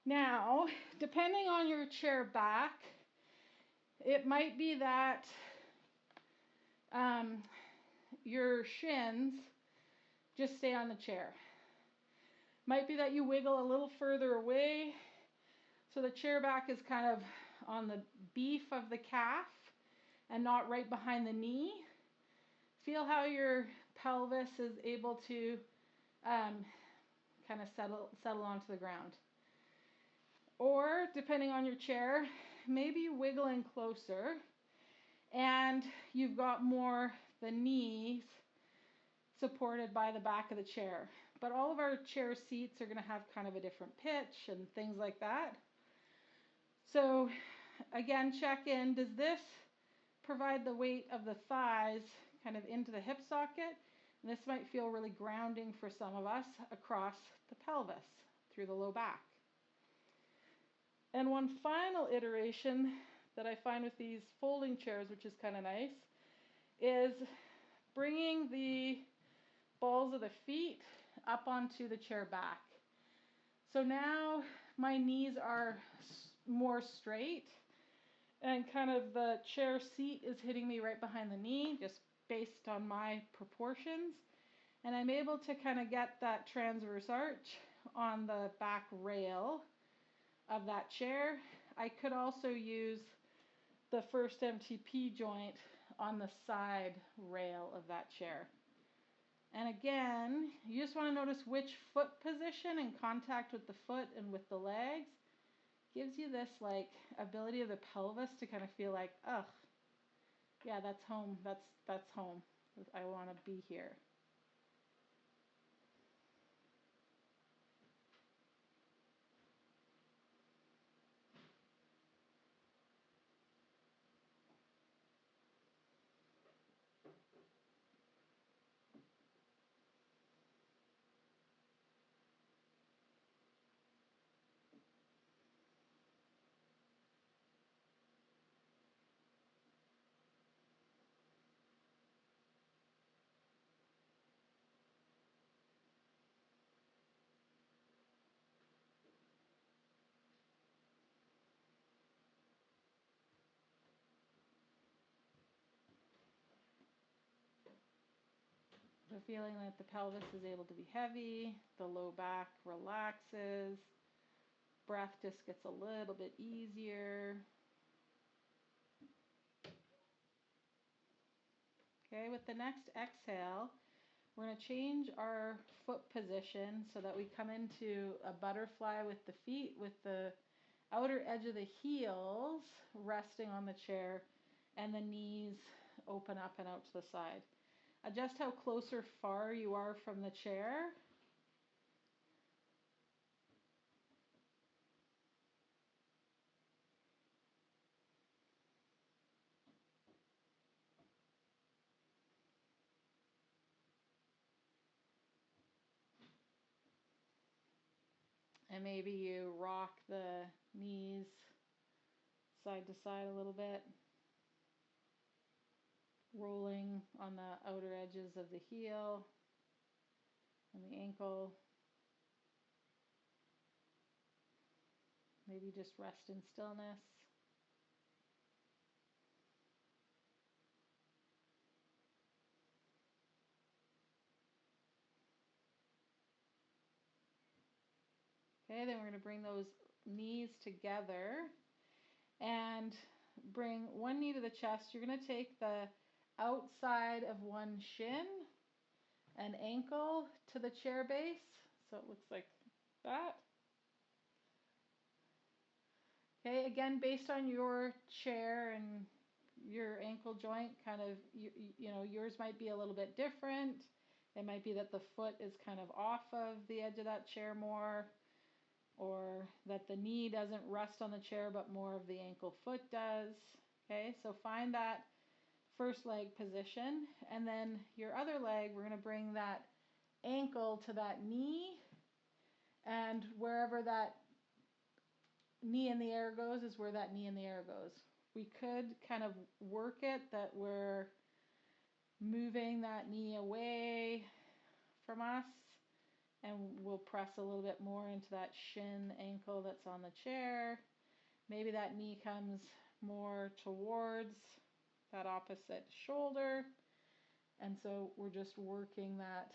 Now, depending on your chair back, it might be that um, your shins just stay on the chair. Might be that you wiggle a little further away so the chair back is kind of on the beef of the calf and not right behind the knee. Feel how your pelvis is able to kind of settle onto the ground. Or, depending on your chair, maybe wiggling closer and you've got more the knees supported by the back of the chair. But all of our chair seats are going to have kind of a different pitch and things like that. So again, check in. Does this provide the weight of the thighs kind of into the hip socket? And this might feel really grounding for some of us across the pelvis through the low back. And one final iteration that I find with these folding chairs, which is kind of nice, is bringing the balls of the feet up onto the chair back. So now my knees are more straight and kind of the chair seat is hitting me right behind the knee, just based on my proportions. And I'm able to kind of get that transverse arch on the back rail of that chair. I could also use the first MTP joint on the side rail of that chair. And again, you just want to notice which foot position in contact with the foot and with the legs gives you this like ability of the pelvis to kind of feel like, ugh, yeah, that's home. That's home. I want to be here. So feeling that the pelvis is able to be heavy, the low back relaxes, breath just gets a little bit easier. Okay, with the next exhale, we're going to change our foot position so that we come into a butterfly with the feet, with the outer edge of the heels resting on the chair and the knees open up and out to the side. Adjust how close or far you are from the chair. And maybe you rock the knees side to side a little bit, rolling on the outer edges of the heel and the ankle. Maybe just rest in stillness. Okay, then we're going to bring those knees together and bring one knee to the chest. You're going to take the outside of one shin and ankle to the chair base. So it looks like that. Okay, again, based on your chair and your ankle joint, kind of, you know, yours might be a little bit different. It might be that the foot is kind of off of the edge of that chair more, or that the knee doesn't rest on the chair, but more of the ankle foot does. Okay, so find that first leg position, and then your other leg, we're going to bring that ankle to that knee, and wherever that knee in the air goes is where that knee in the air goes. We could kind of work it that we're moving that knee away from us And we'll press a little bit more into that shin ankle that's on the chair. Maybe that knee comes more towards that opposite shoulder. And so we're just working that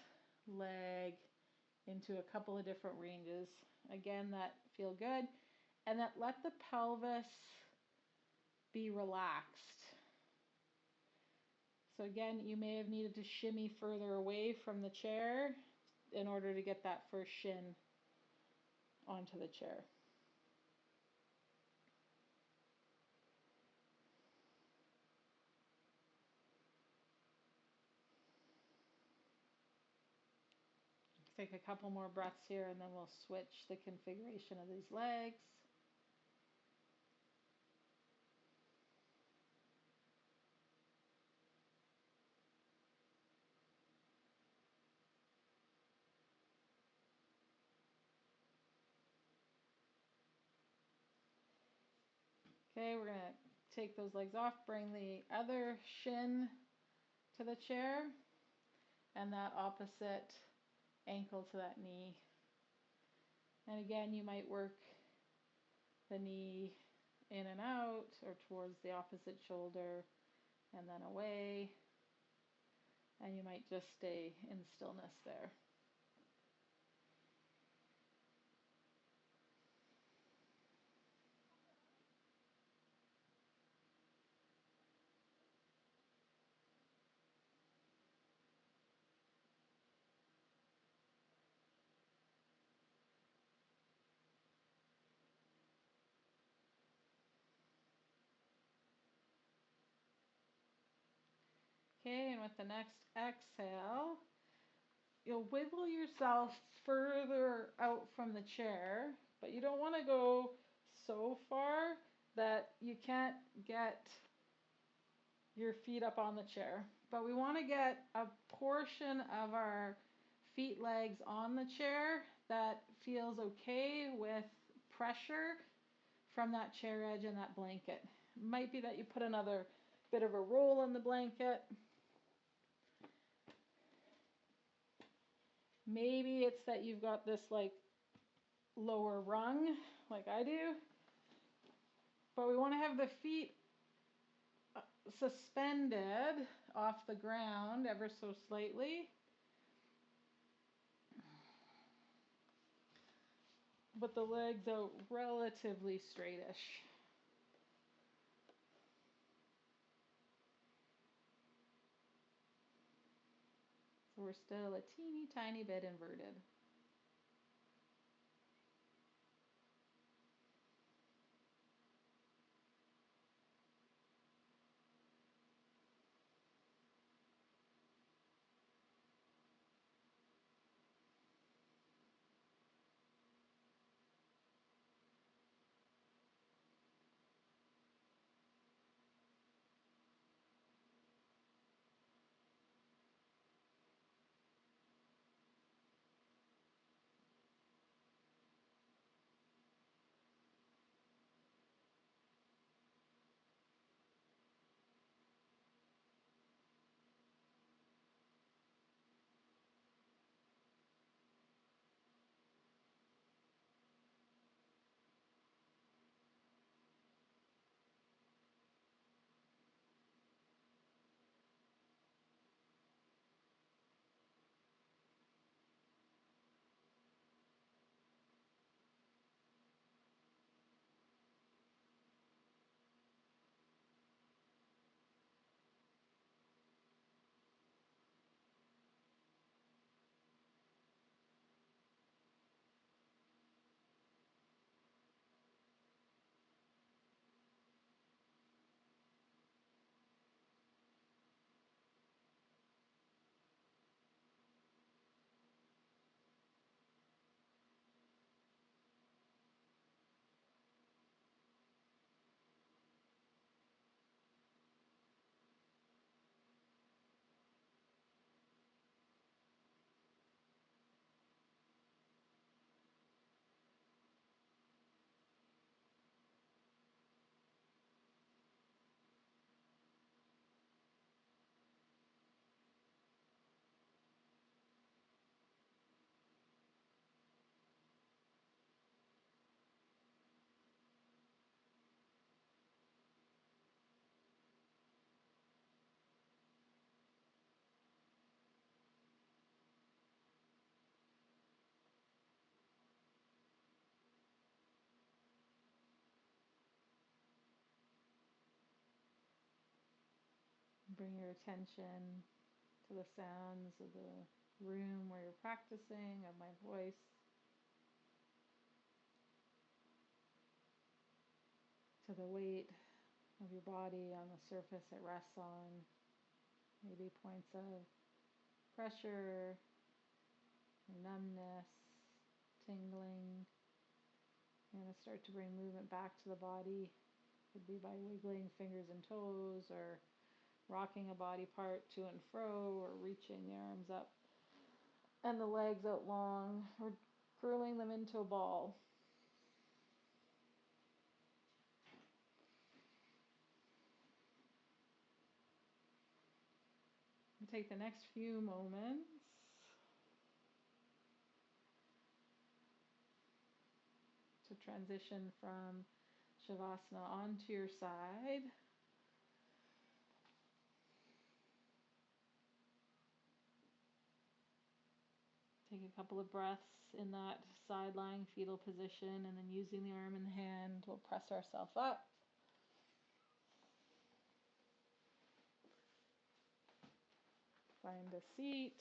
leg into a couple of different ranges. Again, that feel good. And that let the pelvis be relaxed. So again, you may have needed to shimmy further away from the chair in order to get that first shin onto the chair. Take a couple more breaths here and then we'll switch the configuration of these legs. Okay, we're going to take those legs off, bring the other shin to the chair and that opposite ankle to that knee. And again, you might work the knee in and out or towards the opposite shoulder and then away. And you might just stay in stillness there. Okay, and with the next exhale, you'll wiggle yourself further out from the chair, but you don't want to go so far that you can't get your feet up on the chair. But we want to get a portion of our feet, legs on the chair that feels okay with pressure from that chair edge and that blanket. It might be that you put another bit of a roll in the blanket. Maybe it's that you've got this like lower rung, like I do. But we want to have the feet suspended off the ground ever so slightly. But the legs out relatively straightish. So we're still a teeny tiny bit inverted. Bring your attention to the sounds of the room where you're practicing, of my voice, to the weight of your body on the surface it rests on, maybe points of pressure, or numbness, tingling. You're going to start to bring movement back to the body. Could be by wiggling fingers and toes, or rocking a body part to and fro, or reaching the arms up and the legs out long, or curling them into a ball. And take the next few moments to transition from Savasana onto your side. Take a couple of breaths in that side lying fetal position, and then using the arm and the hand, we'll press ourselves up. Find a seat.